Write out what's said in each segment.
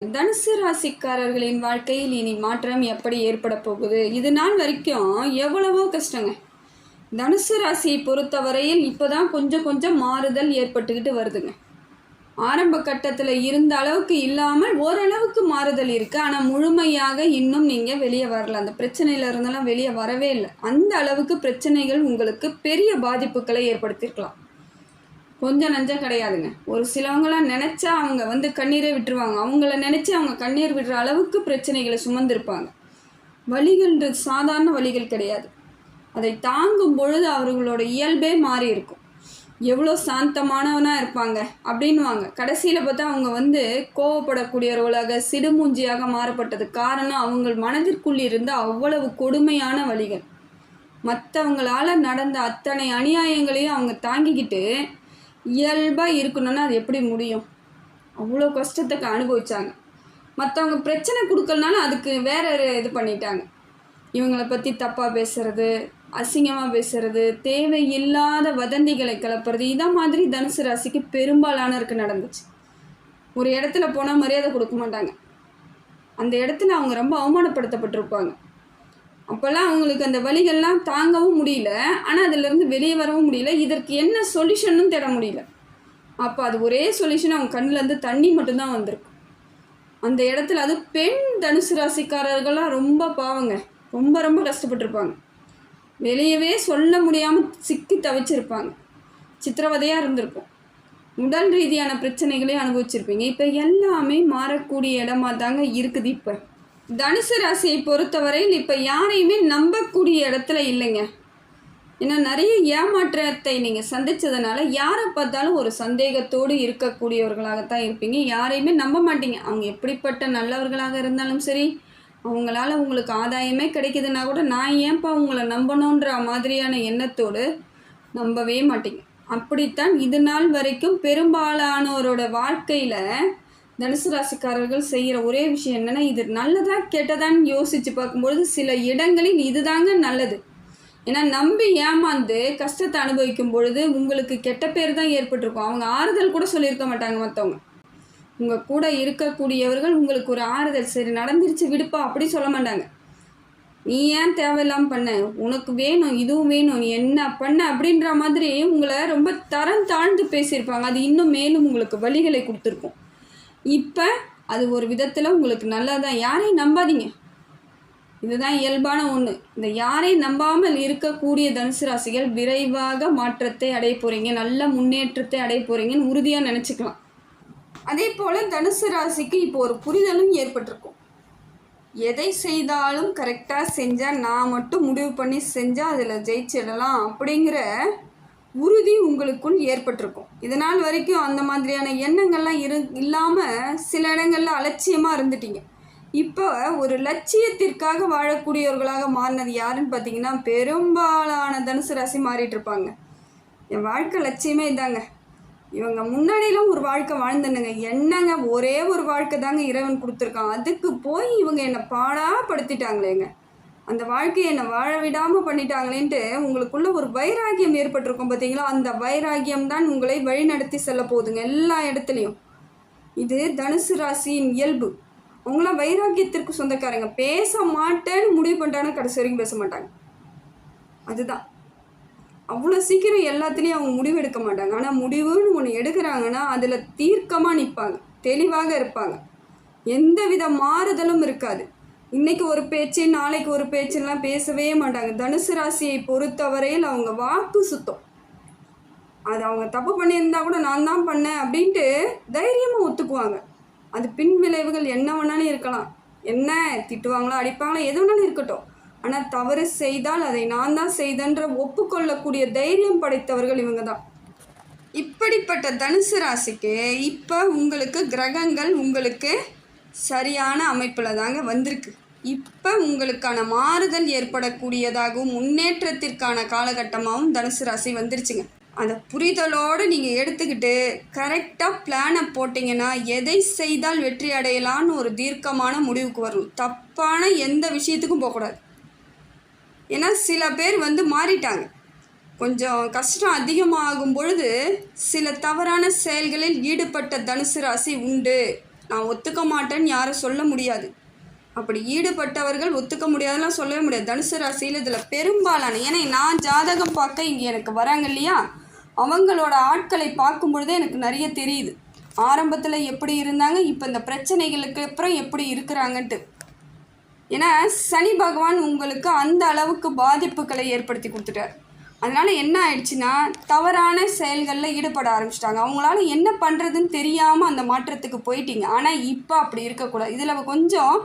தனுசு ராசிக்காரர்களின் வாழ்க்கையில் இனி மாற்றம் எப்படி ஏற்பட போகுது? இது நாள் வரைக்கும் எவ்வளவோ கஷ்டங்க. தனுசு ராசியை பொறுத்தவரையில் இப்போதான் கொஞ்சம் கொஞ்சம் மாறுதல் ஏற்பட்டுக்கிட்டு வருதுங்க. ஆரம்ப கட்டத்தில் இருந்த அளவுக்கு இல்லாமல் ஓரளவுக்கு மாறுதல் இருக்குது. ஆனால் முழுமையாக இன்னும் நீங்கள் வெளியே வரல. அந்த பிரச்சனையில் இருந்தெல்லாம் வெளியே வரவே இல்லை. அந்த அளவுக்கு பிரச்சனைகள் உங்களுக்கு பெரிய பாதிப்புகளை ஏற்படுத்தியிருக்கலாம். கொஞ்சம் நஞ்சம் கிடையாதுங்க. ஒரு சிலவங்களாம் நினச்சா அவங்க கண்ணீரே விட்டுருவாங்க. அவங்கள நினச்சி அவங்க கண்ணீர் விடுற அளவுக்கு பிரச்சனைகளை சுமந்திருப்பாங்க. வலிகள்ன்றது சாதாரண வலிகள் கிடையாது. அதை தாங்கும் பொழுது அவர்களோட இயல்பே மாறி இருக்கும். எவ்வளோ சாந்தமானவனாக இருப்பாங்க அப்படின்வாங்க. கடைசியில் பார்த்தா அவங்க கோவப்படக்கூடியவர்களாக சிடுமூஞ்சியாக மாறப்பட்டது காரணம் அவங்கள் மனதிற்குள் இருந்த அவ்வளவு கொடுமையான வலிகள். மற்றவங்களால் நடந்த அத்தனை அநியாயங்களையும் அவங்க தாங்கிக்கிட்டு இயல்பாக இருக்கணும்னா அது எப்படி முடியும்? அவ்வளோ கஷ்டத்துக்கு அனுபவிச்சாங்க. மற்றவங்க பிரச்சனை கொடுக்கலனாலும் அதுக்கு வேற இது பண்ணிட்டாங்க. இவங்களை பற்றி தப்பாக பேசுறது, அசிங்கமாக பேசுறது, தேவையில்லாத வதந்திகளை கிளப்புறது, இதை மாதிரி தனுசு ராசிக்கு பெரும்பாலானருக்கு நடந்துச்சு. ஒரு இடத்துல போனால் மரியாதை கொடுக்க மாட்டாங்க. அந்த இடத்துல அவங்க ரொம்ப அவமானப்படுத்தப்பட்டிருப்பாங்க. அப்போல்லாம் அவங்களுக்கு அந்த வலிகள்லாம் தாங்கவும் முடியல, ஆனால் அதிலேருந்து வெளியே வரவும் முடியல. இதற்கு என்ன சொல்யூஷனும் தேட முடியல. அப்போ அது ஒரே சொல்யூஷன், அவங்க கண்ணிலேருந்து தண்ணி மட்டும்தான் வந்திருக்கும். அந்த இடத்துல அது பெண் தனுசு ராசிக்காரர்கள்லாம் ரொம்ப பாவங்க. ரொம்ப ரொம்ப கஷ்டப்பட்டுருப்பாங்க. வெளியவே சொல்ல முடியாமல் சிக்கி தவிச்சிருப்பாங்க. சித்திரவதையாக இருந்திருக்கும். உடல் ரீதியான பிரச்சனைகளையும் அனுபவிச்சிருப்பீங்க. இப்போ எல்லாமே மாறக்கூடிய இடமா தாங்க இருக்குது. இப்போ தனுசு ராசியை பொறுத்தவரையில் இப்போ யாரையுமே நம்பக்கூடிய இடத்துல இல்லைங்க. ஏன்னா நிறைய ஏமாற்றத்தை நீங்கள் சந்தித்ததுனால யாரை பார்த்தாலும் ஒரு சந்தேகத்தோடு இருக்கக்கூடியவர்களாகத்தான் இருப்பீங்க. யாரையுமே நம்ப மாட்டீங்க. அவங்க எப்படிப்பட்ட நல்லவர்களாக இருந்தாலும் சரி, அவங்களால உங்களுக்கு ஆதாயமே கிடைக்குதுன்னா கூட நான் ஏன்ப்பா உங்களை நம்பணுன்ற மாதிரியான எண்ணத்தோடு நம்பவே மாட்டீங்க. அப்படித்தான் இது நாள் வரைக்கும் பெரும்பாலானோரோட வாழ்க்கையில் தனுசு ராசிக்காரர்கள் செய்கிற ஒரே விஷயம் என்னென்னா, இது நல்லதா கெட்டதான்னு யோசித்து பார்க்கும்பொழுது சில இடங்களில் இதுதாங்க நல்லது. ஏன்னா நம்பி ஏமாந்து கஷ்டத்தை அனுபவிக்கும் பொழுது உங்களுக்கு கெட்ட பேர் தான் ஏற்பட்டிருக்கும். அவங்க ஆறுதல் கூட சொல்லியிருக்க மாட்டாங்க. மற்றவங்க உங்கள் கூட இருக்கக்கூடியவர்கள் உங்களுக்கு ஒரு ஆறுதல், சரி நடந்துருச்சு விடுப்பா அப்படி சொல்ல மாட்டாங்க. நீ ஏன் தேவையில்லாமல் பண்ண, உனக்கு வேணும், இதுவும் வேணும், நீ என்ன பண்ண அப்படின்ற மாதிரி உங்களை ரொம்ப தரம் தாழ்ந்து பேசியிருப்பாங்க. அது இன்னும் மேலும் உங்களுக்கு வலிகளை கொடுத்துருக்கும். இப்போ அது ஒரு விதத்தில் உங்களுக்கு நல்லதான். யாரையும் நம்பாதீங்க. இதுதான் இயல்பான ஒன்று. இந்த யாரையும் நம்பாமல் இருக்கக்கூடிய தனுசு ராசிகள் விரைவாக மாற்றத்தை அடைய போகிறீங்க, நல்ல முன்னேற்றத்தை அடைய போகிறீங்கன்னு உறுதியாக நினச்சிக்கலாம். அதே போல் தனுசு ராசிக்கு இப்போ ஒரு புரிதலும் ஏற்பட்டிருக்கும். எதை செய்தாலும் கரெக்டாக செஞ்சால், நான் மட்டும் முடிவு பண்ணி செஞ்சால் அதில் ஜெயிச்சிடலாம் அப்படிங்கிற உறுதி உங்களுக்குள் ஏற்பட்டிருக்கும். இதனால் வரைக்கும் அந்த மாதிரியான எண்ணங்கள்லாம் இல்லாமல் சில இடங்களில் அலட்சியமாக இருந்துட்டீங்க. இப்போ ஒரு லட்சியத்திற்காக வாழக்கூடியவர்களாக மாறினது யாருன்னு பார்த்தீங்கன்னா, பெரும்பாலான தனுசு ராசி மாறிட்டு இருப்பாங்க. என் வாழ்க்கை லட்சியமே இதாங்க. இவங்க முன்னாடியெல்லாம் ஒரு வாழ்க்கை வாழ்ந்துனுங்க, என்னங்க ஒரே ஒரு வாழ்க்கை தாங்க இறைவன் கொடுத்துருக்கான், அதுக்கு போய் இவங்க என்னை பாடாப்படுத்திட்டாங்களேங்க, அந்த வாழ்க்கையை என்னை வாழ விடாமல் பண்ணிட்டாங்களேன்ட்டு உங்களுக்குள்ள ஒரு வைராகியம் ஏற்பட்டிருக்கும் பார்த்தீங்களா? அந்த வைராகியம் தான் உங்களை வழிநடத்தி செல்ல போகுதுங்க எல்லா இடத்துலையும். இது தனுசு ராசியின் இயல்பு. அவங்களாம் வைராகியத்திற்கு சொந்தக்காரங்க. பேச மாட்டேன்னு முடிவு பண்ணிட்டாங்கன்னா கடைசி வரைக்கும் பேச மாட்டாங்க. அதுதான் அவ்வளோ சீக்கிரம் எல்லாத்துலேயும் அவங்க முடிவு எடுக்க மாட்டாங்க. ஆனால் முடிவுன்னு ஒன்று எடுக்கிறாங்கன்னா அதில் தீர்க்கமாக நிற்பாங்க, தெளிவாக இருப்பாங்க. எந்த வித மாறுதலும் இருக்காது. இன்றைக்கி ஒரு பேச்சு நாளைக்கு ஒரு பேச்சுலாம் பேசவே மாட்டாங்க. தனுசு ராசியை பொறுத்தவரையில் அவங்க வாக்கு சுத்தம். அது அவங்க தப்பு பண்ணியிருந்தா கூட நான் தான் பண்ணேன் அப்படின்ட்டு தைரியமாக ஒத்துக்குவாங்க. அது பின் விளைவுகள் என்ன வேணாலும் இருக்கலாம். என்ன திட்டுவாங்களோ அடிப்பாங்களோ எது வேணாலும் இருக்கட்டும். ஆனால் தவறு செய்தால் அதை நான் தான் செய்தன்ற ஒப்புக்கொள்ளக்கூடிய தைரியம் படைத்தவர்கள் இவங்க தான். இப்படிப்பட்ட தனுசு ராசிக்கு இப்போ உங்களுக்கு கிரகங்கள் உங்களுக்கு சரியான அமைப்பில் தாங்க வந்திருக்கு. இப்போ உங்களுக்கான மாறுதல் ஏற்படக்கூடியதாகவும் முன்னேற்றத்திற்கான காலகட்டமாகவும் தனுசு ராசி வந்துருச்சுங்க. அந்த புரிதலோடு நீங்கள் எடுத்துக்கிட்டு கரெக்டாக பிளானை போட்டிங்கன்னா எதை செய்தால் வெற்றி அடையலான்னு ஒரு தீர்க்கமான முடிவுக்கு வரும். தப்பான எந்த விஷயத்துக்கும் போகக்கூடாது. ஏன்னா சில பேர் மாறிட்டாங்க. கொஞ்சம் கஷ்டம் அதிகமாகும் பொழுது சில தவறான செயல்களில் ஈடுபட்ட தனுசு ராசி உண்டு. நான் ஒத்துக்க மாட்டேன்னு யாரும் சொல்ல முடியாது. அப்படி ஈடுபட்டவர்கள் ஒத்துக்க முடியாதுலாம் சொல்லவே முடியாது. தனுசு ராசியில் இதில் பெரும்பாலான, ஏன்னா நான் ஜாதகம் பார்க்க இங்கே எனக்கு வராங்க இல்லையா, அவங்களோட ஆட்களை பார்க்கும் பொழுதே எனக்கு நிறைய தெரியுது. ஆரம்பத்தில் எப்படி இருந்தாங்க, இப்போ இந்த பிரச்சனைகளுக்கு அப்புறம் எப்படி இருக்கிறாங்கன்ட்டு. ஏன்னா சனி பகவான் உங்களுக்கு அந்த அளவுக்கு பாதிப்புகளை ஏற்படுத்தி கொடுத்துட்டார். அதனால் என்ன ஆயிடுச்சுன்னா, தவறான செயல்களில் ஈடுபட ஆரம்பிச்சிட்டாங்க. அவங்களால என்ன பண்ணுறதுன்னு தெரியாமல் அந்த மாற்றத்துக்கு போயிட்டீங்க. ஆனால் இப்போ அப்படி இருக்கக்கூடாது. இதில் கொஞ்சம்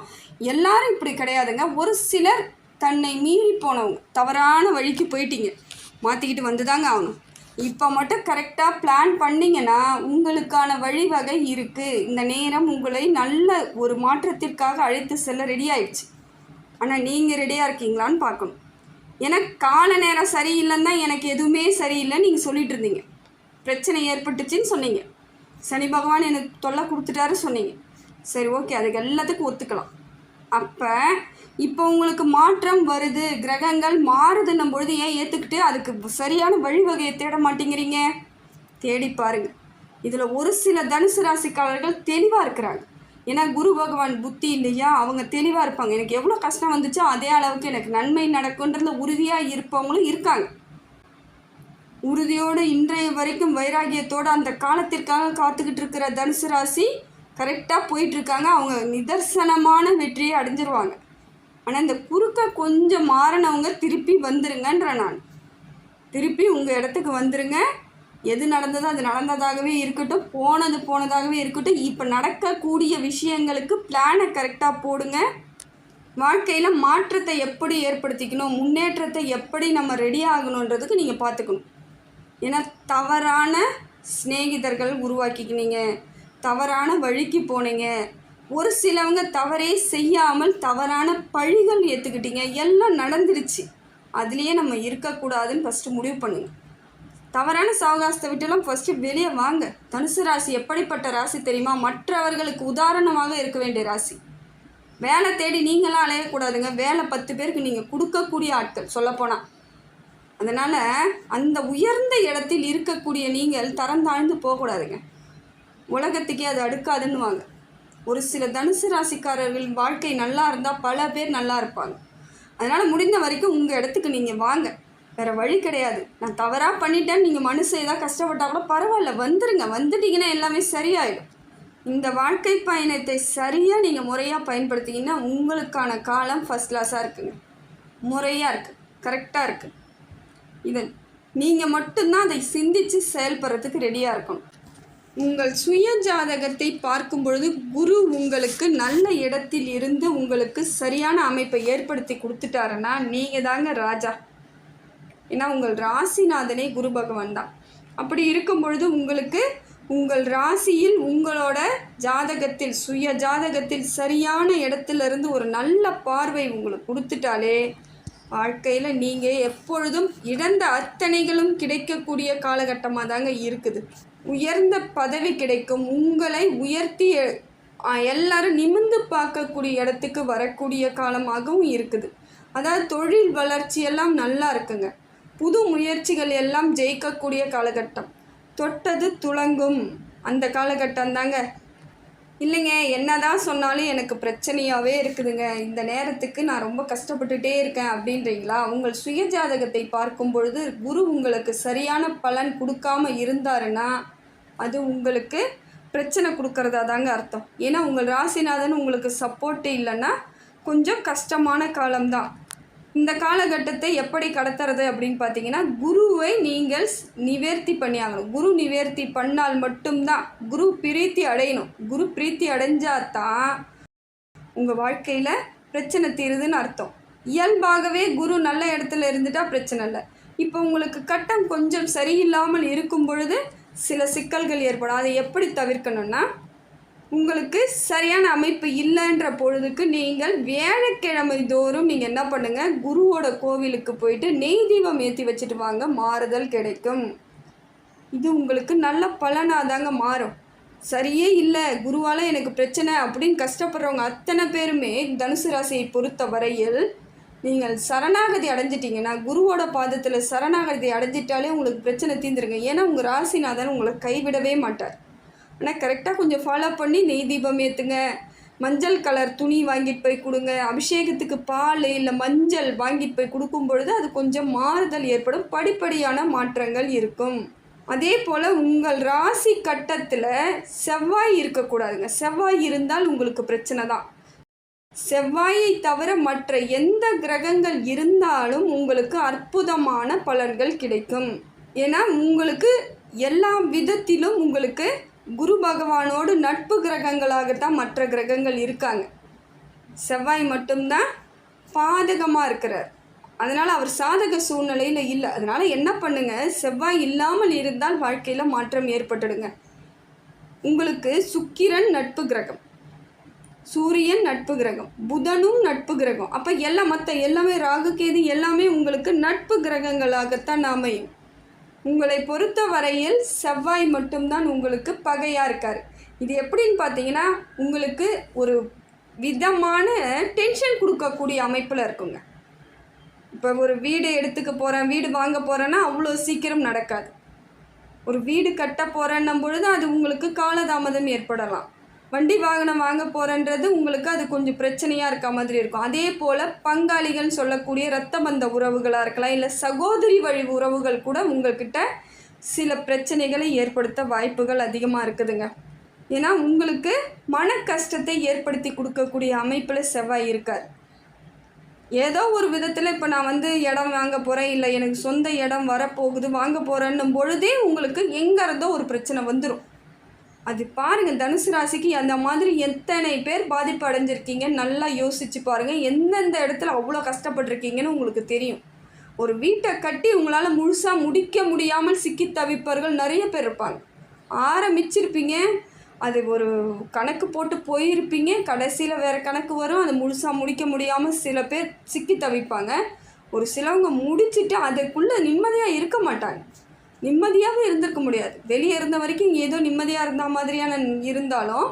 எல்லாரும் இப்படி கிடையாதுங்க. ஒரு சிலர் தன்னை மீறி போனவங்க தவறான வழிக்கு போயிட்டீங்க, மாற்றிக்கிட்டு வந்து தாங்க ஆகணும். இப்போ மட்டும் கரெக்டாக பிளான் பண்ணிங்கன்னா உங்களுக்கான வழிவகை இருக்குது. இந்த நேரம் உங்களை நல்ல ஒரு மாற்றத்திற்காக அழைத்து செல்ல ரெடி ஆயிடுச்சு. ஆனால் நீங்கள் ரெடியாக இருக்கீங்களான்னு பார்க்கணும். ஏன்னா கால நேரம் சரியில்லைன்னா எனக்கு எதுவுமே சரியில்லைன்னு நீங்கள் சொல்லிட்டு இருந்தீங்க. பிரச்சனை ஏற்பட்டுச்சின்னு சொன்னீங்க. சனி பகவான் எனக்கு தொல்லை கொடுத்துட்டாரு சொன்னீங்க. சரி, ஓகே, அதுக்கு எல்லாத்துக்கும் ஒத்துக்கலாம். அப்போ இப்போ உங்களுக்கு மாற்றம் வருது, கிரகங்கள் மாறுதுன்னும் பொழுது ஏன் ஏற்றுக்கிட்டு அதுக்கு சரியான வழிவகையை தேட மாட்டேங்கிறீங்க? தேடி பாருங்கள். இதில் ஒரு சில தனுசு ராசிக்காரர்கள் தெளிவாக இருக்கிறாங்க. ஏன்னா குரு பகவான் புத்தி இல்லையா, அவங்க தெளிவாக இருப்பாங்க. எனக்கு எவ்வளோ கஷ்டம் வந்துச்சோ அதே அளவுக்கு எனக்கு நன்மை நடக்குன்றதுல உறுதியாக இருப்பவங்களும் இருக்காங்க. உறுதியோடு இன்றைய வரைக்கும் வைராகியத்தோடு அந்த காலத்திற்காக காத்துக்கிட்டு இருக்கிற தனுசு ராசி கரெக்டாக போயிட்டுருக்காங்க. அவங்க நிதர்சனமான வெற்றியை அடைஞ்சிருவாங்க. ஆனால் இந்த குறுக்க கொஞ்சம் மாறினவங்க திருப்பி வந்துருங்கன்ற நான். திருப்பி உங்கள் இடத்துக்கு வந்துருங்க. எது நடந்ததோ அது நடந்ததாகவே இருக்கட்டும், போனதாகவே இருக்கட்டும். இப்போ நடக்கக்கூடிய விஷயங்களுக்கு பிளானை கரெக்டாக போடுங்க. வாழ்க்கையில் மாற்றத்தை எப்படி ஏற்படுத்திக்கணும், முன்னேற்றத்தை எப்படி நம்ம ரெடி ஆகணுன்றதுக்கு நீங்கள் பார்த்துக்கணும். ஏன்னா தவறான சிநேகிதர்கள் உருவாக்கிக்கினீங்க, தவறான வழிக்கு போனீங்க. ஒரு சிலவங்க தவறே செய்யாமல் தவறான பழிகள் ஏற்றுக்கிட்டீங்க. எல்லாம் நடந்துருச்சு. அதுலேயே நம்ம இருக்கக்கூடாதுன்னு ஃபஸ்ட்டு முடிவு பண்ணுங்க. தவறான சாவகாசத்தை விட்டுலாம் ஃபஸ்ட்டு வெளியே வாங்க. தனுசு ராசி எப்படிப்பட்ட ராசி தெரியுமா? மற்றவர்களுக்கு உதாரணமாக இருக்க வேண்டிய ராசி. வேலை தேடி நீங்களாம் அலையக்கூடாதுங்க. வேலை 10 பேருக்கு நீங்கள் கொடுக்கக்கூடிய ஆட்கள் சொல்லப்போனால். அதனால் அந்த உயர்ந்த இடத்தில் இருக்கக்கூடிய நீங்கள் தரம் தாழ்ந்து போகக்கூடாதுங்க. உலகத்துக்கே அது அடுக்காதுன்னுவாங்க. ஒரு சில தனுசு ராசிக்காரர்கள் வாழ்க்கை நல்லா இருந்தால் பல பேர் நல்லா இருப்பாங்க. அதனால் முடிந்த வரைக்கும் உங்கள் இடத்துக்கு நீங்கள் வாங்க. வேறு வழி கிடையாது. நான் தவறாக பண்ணிட்டேன்னு நீங்கள் மனுஷன் ஏதாவது கஷ்டப்பட்டால் கூட பரவாயில்ல, வந்துடுங்க. வந்துட்டிங்கன்னா எல்லாமே சரியாயிடும். இந்த வாழ்க்கை பயணத்தை சரியாக நீங்கள் முறையாக பயன்படுத்திங்கன்னா உங்களுக்கான காலம் ஃபஸ்ட் கிளாஸாக இருக்குங்க. முறையாக இருக்குது, கரெக்டாக இருக்குது. இதை நீங்கள் மட்டும்தான் அதை சிந்தித்து செயல்படுறதுக்கு ரெடியாக இருக்கணும். உங்கள் சுய ஜாதகத்தை பார்க்கும் பொழுது குரு உங்களுக்கு நல்ல இடத்தில் இருந்து உங்களுக்கு சரியான அமைப்பை ஏற்படுத்தி கொடுத்துட்டாருன்னா நீங்கள் தாங்க ராஜா. ஏன்னா உங்கள் ராசிநாதனே குரு பகவான் தான். அப்படி இருக்கும் பொழுது உங்களுக்கு உங்கள் ராசியில் உங்களோட ஜாதகத்தில் சுய ஜாதகத்தில் சரியான இடத்துலேருந்து ஒரு நல்ல பார்வை உங்களுக்கு கொடுத்துட்டாலே வாழ்க்கையில் நீங்கள் எப்பொழுதும் இழந்த அத்தனைகளும் கிடைக்கக்கூடிய காலகட்டமாக தாங்க இருக்குது. உயர்ந்த பதவி கிடைக்கும். உங்களை உயர்த்தி எல்லாரும் நிமிர்ந்து பார்க்கக்கூடிய இடத்துக்கு வரக்கூடிய காலமாகவும் இருக்குது. அதாவது தொழில் வளர்ச்சியெல்லாம் நல்லா இருக்குங்க. புது முயற்சிகள் எல்லாம் ஜெயிக்கக்கூடிய காலகட்டம். தொட்டது துளங்கும் அந்த காலகட்டம் தாங்க. இல்லைங்க, என்னதான் சொன்னாலும் எனக்கு பிரச்சனையாகவே இருக்குதுங்க, இந்த நேரத்துக்கு நான் ரொம்ப கஷ்டப்பட்டுட்டே இருக்கேன் அப்படின்றீங்களா? உங்கள் சுய ஜாதகத்தை பார்க்கும் பொழுது குரு உங்களுக்கு சரியான பலன் கொடுக்காம இருந்தாருன்னா அது உங்களுக்கு பிரச்சனை கொடுக்கறதா தாங்க அர்த்தம். ஏன்னா உங்கள் ராசிநாதன் உங்களுக்கு சப்போர்ட்டு இல்லைன்னா கொஞ்சம் கஷ்டமான காலம்தான். இந்த காலகட்டத்தை எப்படி கடத்துறது அப்படின்னு பார்த்தீங்கன்னா, குருவை நீங்கள் நிவர்த்தி பண்ணி ஆகணும். குரு நிவர்த்தி பண்ணால் மட்டும்தான். குரு பிரீத்தி அடையணும். குரு பிரீத்தி அடைஞ்சால் தான் உங்கள் வாழ்க்கையில் பிரச்சனை தீருதுன்னு அர்த்தம். இயல்பாகவே குரு நல்ல இடத்துல இருந்துட்டால் பிரச்சனை இல்லை. இப்போ உங்களுக்கு கட்டம் கொஞ்சம் சரியில்லாமல் இருக்கும் பொழுது சில சிக்கல்கள் ஏற்படும். அதை எப்படி தவிர்க்கணும்னா, உங்களுக்கு சரியான அமைப்பு இல்லைன்ற பொழுதுக்கு நீங்கள் வியாழக்கிழமை தோறும் நீங்கள் என்ன பண்ணுங்கள், குருவோட கோவிலுக்கு போயிட்டு நெய் தீபம் ஏற்றி வச்சுட்டு வாங்க. மாறுதல் கிடைக்கும். இது உங்களுக்கு நல்ல பலனாக தாங்க மாறும். சரியே இல்லை, குருவால் எனக்கு பிரச்சனை அப்படின்னு கஷ்டப்படுறவங்க அத்தனை பேருமே தனுசு ராசியை பொறுத்த வரையில் நீங்கள் சரணாகதி அடைஞ்சிட்டிங்கன்னா, குருவோட பாதத்தில் சரணாகதி அடைஞ்சிட்டாலே உங்களுக்கு பிரச்சனை தீர்ந்துருங்க. ஏன்னா உங்கள் ராசிநாதன் உங்களை கைவிடவே மாட்டார். ஆனால் கரெக்டாக கொஞ்சம் ஃபாலோ பண்ணி நெய் தீபம் ஏற்றுங்க. மஞ்சள் கலர் துணி வாங்கிட்டு போய் கொடுங்க. அபிஷேகத்துக்கு பால் இல்லை மஞ்சள் வாங்கிட்டு போய் கொடுக்கும் பொழுது அது கொஞ்சம் மாறுதல் ஏற்படும், படிப்படியான மாற்றங்கள் இருக்கும். அதே போல் உங்கள் ராசி கட்டத்தில் செவ்வாய் இருக்கக்கூடாதுங்க. செவ்வாய் இருந்தால் உங்களுக்கு பிரச்சனை தான். செவ்வாயை தவிர மற்ற எந்த கிரகங்கள் இருந்தாலும் உங்களுக்கு அற்புதமான பலன்கள் கிடைக்கும். ஏன்னா உங்களுக்கு எல்லா விதத்திலும் உங்களுக்கு குரு பகவானோடு நட்பு கிரகங்களாகத்தான் மற்ற கிரகங்கள் இருக்காங்க. செவ்வாய் மட்டும்தான் பாதகமாக இருக்கிறார். அதனால் அவர் சாதக சூழ்நிலையில் இல்லை. அதனால் என்ன பண்ணுங்கள், செவ்வாய் இல்லாமல் இருந்தால் வாழ்க்கையில் மாற்றம் ஏற்பட்டுடுங்க. உங்களுக்கு சுக்கிரன் நட்பு கிரகம், சூரியன் நட்பு கிரகம், புதனும் நட்பு கிரகம். அப்போ மற்ற எல்லாமே ராகு கேது எல்லாமே உங்களுக்கு நட்பு கிரகங்களாகத்தான் அமையும். உங்களை பொறுத்த வரையில் செவ்வாய் மட்டும்தான் உங்களுக்கு பகையாக இருக்கார். இது எப்படின்னு பார்த்தீங்கன்னா உங்களுக்கு ஒரு விதமான டென்ஷன் கொடுக்கக்கூடிய அமைப்பில் இருக்குங்க. இப்போ ஒரு வீடு எடுத்துக்க போகிறேன், வீடு வாங்க போகிறேன்னா அவ்வளோ சீக்கிரம் நடக்காது. ஒரு வீடு கட்ட போகிறேன்னும் பொழுது அது உங்களுக்கு காலதாமதம் ஏற்படலாம். வண்டி வாகனம் வாங்க போகிறன்றது உங்களுக்கு அது கொஞ்சம் பிரச்சனையாக இருக்க மாதிரி இருக்கும். அதே போல் பங்காளிகள் சொல்லக்கூடிய இரத்த பந்த உறவுகளாக இருக்கலாம், இல்லை சகோதரி வழி உறவுகள் கூட உங்கள்கிட்ட சில பிரச்சனைகளை ஏற்படுத்த வாய்ப்புகள் அதிகமாக இருக்குதுங்க. ஏன்னா உங்களுக்கு மன கஷ்டத்தை ஏற்படுத்தி கொடுக்கக்கூடிய அமைப்பில் செவ்வாய் இருக்கார். ஏதோ ஒரு விதத்தில் இப்போ நான் இடம் வாங்க போகிறேன், இல்லை எனக்கு சொந்த இடம் வரப்போகுது வாங்க போகிறேன்னும் பொழுதே உங்களுக்கு எங்கே இருந்தோ ஒரு பிரச்சனை வந்துடும். அது பாருங்கள், தனுசு ராசிக்கு அந்த மாதிரி எத்தனை பேர் பாதிப்பு அடைஞ்சிருக்கீங்க நல்லா யோசிச்சு பாருங்கள். எந்தெந்த இடத்துல அவ்வளோ கஷ்டப்பட்டிருக்கீங்கன்னு உங்களுக்கு தெரியும். ஒரு வீட்டை கட்டி உங்களால் முழுசாக முடிக்க முடியாமல் சிக்கி தவிப்பவர்கள் நிறைய பேர் இருப்பாங்க. ஆரம்பிச்சிருப்பீங்க, அது ஒரு கணக்கு போட்டு போயிருப்பீங்க, கடைசியில் வேறு கணக்கு வரும், அதை முழுசாக முடிக்க முடியாமல் சில பேர் சிக்கி தவிப்பாங்க. ஒரு சிலவங்க முடிச்சுட்டு அதுக்குள்ளே நிம்மதியாக இருக்க மாட்டாங்க. நிம்மதியாகவே இருந்திருக்க முடியாது. வெளியே இருந்த வரைக்கும் ஏதோ நிம்மதியாக இருந்த மாதிரியான இருந்தாலும்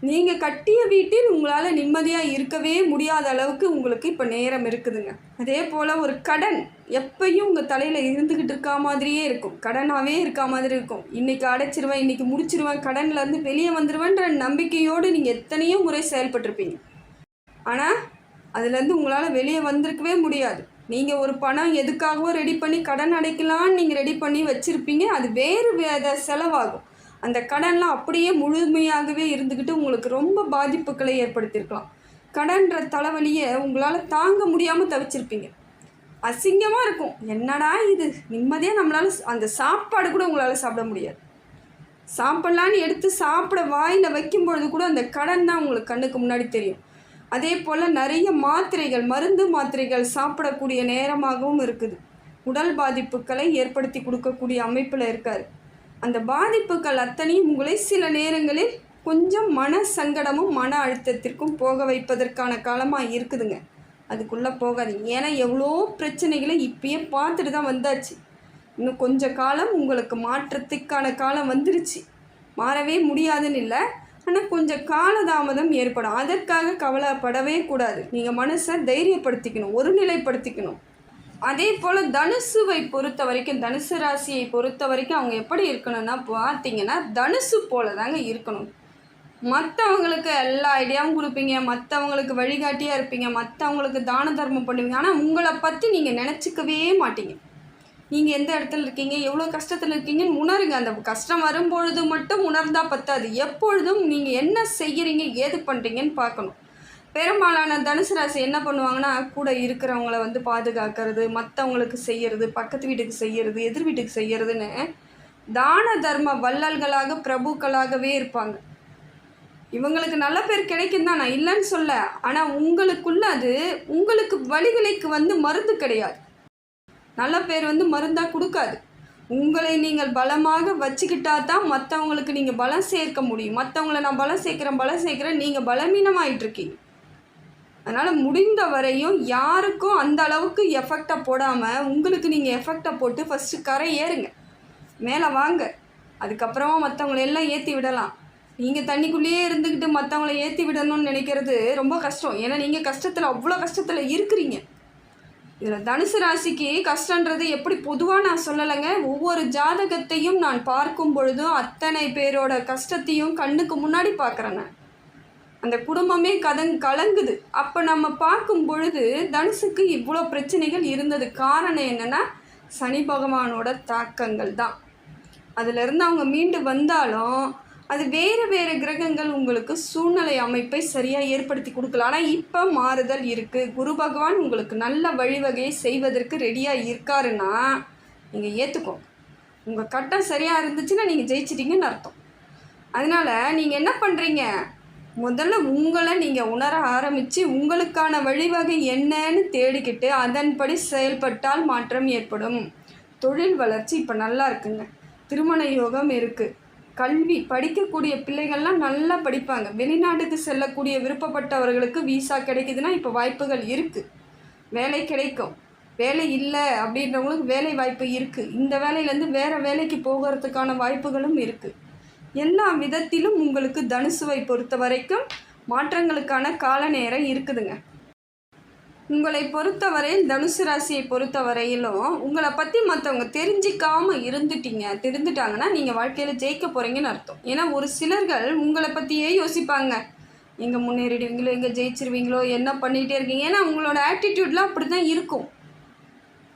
நீங்கள் கட்டிய வீட்டில் உங்களால் நிம்மதியாக இருக்கவே முடியாத அளவுக்கு உங்களுக்கு இப்போ நேரம் இருக்குதுங்க. அதே போல் ஒரு கடன் எப்பையும் உங்கள் தலையில் இருந்துக்கிட்டு இருக்கா மாதிரியே இருக்கும், கடனாகவே இருக்கா மாதிரி இருக்கும். இன்றைக்கி அடைச்சிருவேன், இன்றைக்கி முடிச்சிருவேன், கடன்லேருந்து வெளியே வந்துடுவேன்ற நம்பிக்கையோடு நீங்கள் எத்தனையோ முறை செயல்பட்டிருப்பீங்க. ஆனால் அதுலேருந்து உங்களால் வெளியே வந்திருக்கவே முடியாது. நீங்கள் ஒரு பணம் எதுக்காகவோ ரெடி பண்ணி கடன் அடைக்கலான்னு நீங்கள் ரெடி பண்ணி வச்சுருப்பீங்க, அது வேறு செலவாகும். அந்த கடன்லாம் அப்படியே முழுமையாகவே இருந்துக்கிட்டு உங்களுக்கு ரொம்ப பாதிப்புகளை ஏற்படுத்தியிருக்கலாம். கடன்ற தலைவலியை உங்களால் தாங்க முடியாமல் தவிச்சிருப்பீங்க. அசிங்கமாக இருக்கும், என்னடா இது, நிம்மதியாக நம்மளால் அந்த சாப்பாடு கூட உங்களால் சாப்பிட முடியாது. சாப்பிட்லான்னு எடுத்து சாப்பிட வாயில் வைக்கும்பொழுது கூட அந்த கடன் தான் உங்களுக்கு கண்ணுக்கு முன்னாடி தெரியும். அதே போல் நிறைய மாத்திரைகள், மருந்து மாத்திரைகள் சாப்பிடக்கூடிய நேரமாகவும் இருக்குது. உடல் பாதிப்புகளை ஏற்படுத்தி கொடுக்கக்கூடிய அமைப்பில் இருக்கார். அந்த பாதிப்புகள் அத்தனையும் உங்களை சில நேரங்களில் கொஞ்சம் மன சங்கடமும் மன அழுத்தத்திற்கும் போக வைப்பதற்கான காலமாக இருக்குதுங்க. அதுக்குள்ளே போகாதீங்க. ஏன்னா எவ்வளோ பிரச்சனைகளை இப்பயே பார்த்துட்டு தான் வந்தாச்சு. இன்னும் கொஞ்சம் காலம் உங்களுக்கு மாற்றத்துக்கான காலம் வந்துருச்சு. மாறவே முடியாதுன்னு இல்லை, ஆனால் கொஞ்சம் காலதாமதம் ஏற்படும். அதற்காக கவலைப்படவே கூடாது. நீங்கள் மனசை தைரியப்படுத்திக்கணும், ஒருநிலைப்படுத்திக்கணும். அதே போல் தனுசுவை பொறுத்த வரைக்கும், தனுசு ராசியை பொறுத்த வரைக்கும் அவங்க எப்படி இருக்கணும்னா பார்த்தீங்கன்னா தனுசு போல தாங்க இருக்கணும். மற்றவங்களுக்கு எல்லா ஐடியாவும் கொடுப்பீங்க, மற்றவங்களுக்கு வழிகாட்டியாக இருப்பீங்க, மற்றவங்களுக்கு தான தர்மம் பண்ணுவீங்க. ஆனால் உங்களை பற்றி நீங்கள் நினச்சிக்கவே மாட்டீங்க. நீங்கள் எந்த இடத்துல இருக்கீங்க, எவ்வளோ கஷ்டத்தில் இருக்கீங்கன்னு உணருங்க. அந்த கஷ்டம் வரும்பொழுது மட்டும் உணர்ந்தால் பத்தாது, எப்பொழுதும் நீங்கள் என்ன செய்கிறீங்க ஏது பண்ணுறீங்கன்னு பார்க்கணும். பெரும்பாலான தனுசு ராசி என்ன பண்ணுவாங்கன்னா, கூட இருக்கிறவங்கள பாதுகாக்கிறது, மற்றவங்களுக்கு செய்கிறது, பக்கத்து வீட்டுக்கு செய்கிறது, எதிர் வீட்டுக்கு செய்கிறதுன்னு தான தர்ம வள்ளல்களாக பிரபுக்களாகவே இருப்பாங்க. இவங்களுக்கு நல்ல பேர் கிடைக்கும் தான், நான் இல்லைன்னு சொல்ல. ஆனால் உங்களுக்குள்ள அது உங்களுக்கு வழிகளுக்கு மருந்து கிடையாது. நல்ல பேர் மருந்தாக கொடுக்காது. உங்களை நீங்கள் பலமாக வச்சுக்கிட்டா தான் மற்றவங்களுக்கு நீங்கள் பலம் சேர்க்க முடியும். மற்றவங்கள நான் பலம் சேர்க்குறேன், நீங்கள் பலவீனமாயிட்ருக்கீங்க. அதனால் முடிந்த வரையும் யாருக்கும் அந்த அளவுக்கு எஃபெக்டை போடாமல் உங்களுக்கு நீங்கள் எஃபெக்டை போட்டு ஃபஸ்ட்டு கரை ஏறுங்க, மேலே வாங்க. அதுக்கப்புறமா மற்றவங்கள எல்லாம் ஏற்றி விடலாம். நீங்கள் தண்ணிக்குள்ளேயே இருந்துக்கிட்டு மற்றவங்கள ஏற்றி விடணும்னு நினைக்கிறது ரொம்ப கஷ்டம். ஏன்னா நீங்கள் கஷ்டத்தில், அவ்வளோ கஷ்டத்தில் இருக்கிறீங்க. இதில் தனுசு ராசிக்கு கஷ்டன்றது எப்படி பொதுவாக நான் சொல்லலைங்க. ஒவ்வொரு ஜாதகத்தையும் நான் பார்க்கும் பொழுதும் அத்தனை பேரோட கஷ்டத்தையும் கண்ணுக்கு முன்னாடி பார்க்குறேன் நான். அந்த குடும்பமே கலங்குது. அப்போ நம்ம பார்க்கும் பொழுது தனுசுக்கு இவ்வளோ பிரச்சனைகள் இருந்தது. காரணம் என்னென்னா சனி பகவானோட தாக்கங்கள் தான். அதிலிருந்து அவங்க மீண்டு வந்தாலும் அது வேறு கிரகங்கள் உங்களுக்கு சூழ்நிலை அமைப்பை சரியாக ஏற்படுத்தி கொடுக்கல. ஆனால் இப்போ மாறுதல் இருக்குது. குரு பகவான் உங்களுக்கு நல்ல வழிவகையை செய்வதற்கு ரெடியாக இருக்காருன்னா நீங்கள் ஏற்றுக்கோ. உங்கள் கட்டம் சரியாக இருந்துச்சுன்னா நீங்கள் ஜெயிச்சிட்டிங்கன்னு அர்த்தம். அதனால் நீங்கள் என்ன பண்ணுறீங்க, முதல்ல உங்களை நீங்கள் உணர ஆரம்பித்து உங்களுக்கான வழிவகை என்னன்னு தேடிக்கிட்டு அதன்படி செயல்பட்டால் மாற்றம் ஏற்படும். தொழில் வளர்ச்சி இப்போ நல்லா இருக்குங்க. திருமண யோகம் இருக்குது. கல்வி படிக்கக்கூடிய பிள்ளைகள்லாம் நல்லா படிப்பாங்க. வெளிநாட்டுக்கு செல்லக்கூடிய விருப்பப்பட்டவர்களுக்கு விசா கிடைக்குதுன்னா இப்போ வாய்ப்புகள் இருக்குது. வேலை கிடைக்கும். வேலை இல்லை அப்படின்றவங்களுக்கு வேலை வாய்ப்பு இருக்குது. இந்த வேலையிலேருந்து வேறு வேலைக்கு போகிறதுக்கான வாய்ப்புகளும் இருக்குது. எல்லா விதத்திலும் உங்களுக்கு தனுசுவை பொறுத்த வரைக்கும் மாற்றங்களுக்கான கால நேரம் இருக்குதுங்க. உங்களை பொறுத்தவரையில் தனுசு ராசியை பொறுத்தவரையிலும் உங்களை பற்றி மற்றவங்க தெரிஞ்சிக்காமல் தெரிஞ்சுட்டாங்கன்னா நீங்கள் வாழ்க்கையில் ஜெயிக்க போகிறீங்கன்னு அர்த்தம். ஏன்னா ஒரு சிலர்கள் உங்களை பற்றியே யோசிப்பாங்க. எங்கே முன்னேறிடுவீங்களோ, எங்கே ஜெயிச்சிருவீங்களோ, என்ன பண்ணிகிட்டே இருக்கீங்க. ஏன்னா உங்களோட ஆட்டிடியூட்லாம் அப்படி தான் இருக்கும்.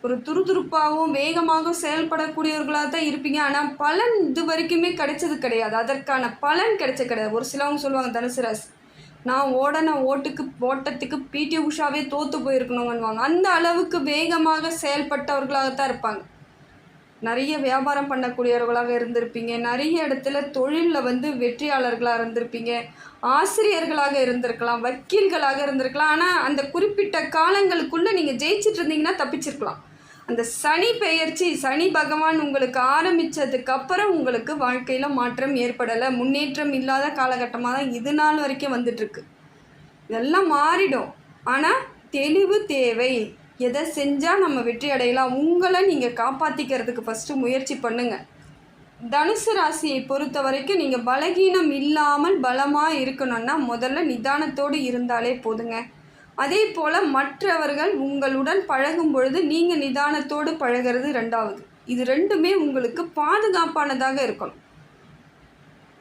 ஒரு துருதுருப்பாகவும் வேகமாக செயல்படக்கூடியவர்களாக தான் இருப்பீங்க. ஆனால் பலன் இது வரைக்குமே கிடைச்சது கிடையாது. அதற்கான பலன் கிடையாது. ஒரு சிலவங்க சொல்லுவாங்க தனுசு ராசி, நான் ஓட்டத்துக்கு பிடி உஷாவே தோற்று போயிருக்கணுங்கன்னுவாங்க. அந்த அளவுக்கு வேகமாக செயல்பட்டவர்களாகத்தான் இருப்பாங்க. நிறைய வியாபாரம் பண்ணக்கூடியவர்களாக இருந்திருப்பீங்க. நிறைய இடத்துல தொழிலில் வெற்றியாளர்களாக இருந்திருப்பீங்க. ஆசிரியர்களாக இருந்திருக்கலாம், வக்கீல்களாக இருந்திருக்கலாம். ஆனால் அந்த குறிப்பிட்ட காலங்களுக்குள்ளே நீங்கள் ஜெயிச்சிட்டு இருந்தீங்கன்னா தப்பிச்சிருக்கலாம். அந்த சனி பகவான் உங்களுக்கு ஆரம்பித்ததுக்கப்புறம் உங்களுக்கு வாழ்க்கையில் மாற்றம் ஏற்படலை. முன்னேற்றம் இல்லாத காலகட்டமாக தான் இது நாள் வரைக்கும் வந்துட்டுருக்கு. இதெல்லாம் மாறிடும். ஆனால் தெளிவு தேவை. எதை செஞ்சால் நம்ம வெற்றி அடையலாம், உங்களை நீங்கள் காப்பாற்றிக்கிறதுக்கு ஃபஸ்ட்டு முயற்சி பண்ணுங்கள். தனுசு ராசியை பொறுத்த வரைக்கும் நீங்கள் பலகீனம் இல்லாமல் பலமாக இருக்கணும்னா முதல்ல நிதானத்தோடு இருந்தாலே போதுங்க. அதே போல் மற்றவர்கள் உங்களுடன் பழகும் பொழுது நீங்கள் நிதானத்தோடு பழகிறது ரெண்டாவது. இது ரெண்டுமே உங்களுக்கு பாதுகாப்பானதாக இருக்கணும்.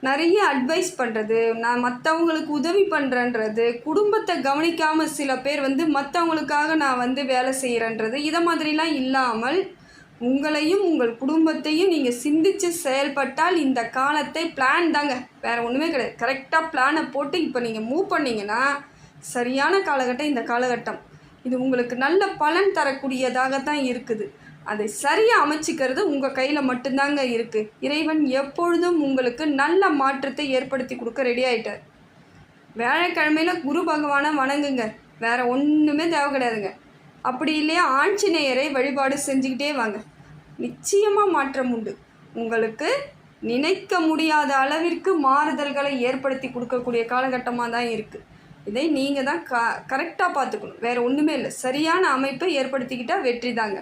நிறைய அட்வைஸ் பண்ணுறது, நான் மற்றவங்களுக்கு உதவி பண்ணுறேன்றது, குடும்பத்தை கவனிக்காமல் சில பேர் மற்றவங்களுக்காக நான் வேலை செய்கிறேன்றது, இதை மாதிரிலாம் இல்லாமல் உங்களையும் உங்கள் குடும்பத்தையும் நீங்கள் சிந்தித்து செயல்பட்டால் இந்த காலத்தை பிளான் தாங்க, வேறு ஒன்றுமே கிடையாது. கரெக்டாக பிளானை போட்டு இப்போ நீங்கள் மூவ் பண்ணிங்கன்னா சரியான காலகட்டம் இந்த காலகட்டம். இது உங்களுக்கு நல்ல பலன் தரக்கூடியதாக தான் இருக்குது. அதை சரியாக அமைச்சிக்கிறது உங்கள் கையில் மட்டும்தாங்க இருக்குது. இறைவன் எப்பொழுதும் உங்களுக்கு நல்ல மாற்றத்தை ஏற்படுத்தி கொடுக்க ரெடி ஆகிட்டார். வியாழக்கிழமையில் குரு பகவானை வணங்குங்க, வேறு ஒன்றுமே தேவை கிடையாதுங்க. அப்படி இல்லையா ஆஞ்சநேயரை வழிபாடு செஞ்சுக்கிட்டே வாங்க, நிச்சயமாக மாற்றம் உண்டு. உங்களுக்கு நினைக்க முடியாத அளவிற்கு மாறுதல்களை ஏற்படுத்தி கொடுக்கக்கூடிய காலகட்டமாக தான் இருக்குது. இதை நீங்கள் தான் கரெக்டாக பார்த்துக்கணும். வேறு ஒன்றுமே இல்லை. சரியான அமைப்பை ஏற்படுத்திக்கிட்டால் வெற்றி தாங்க.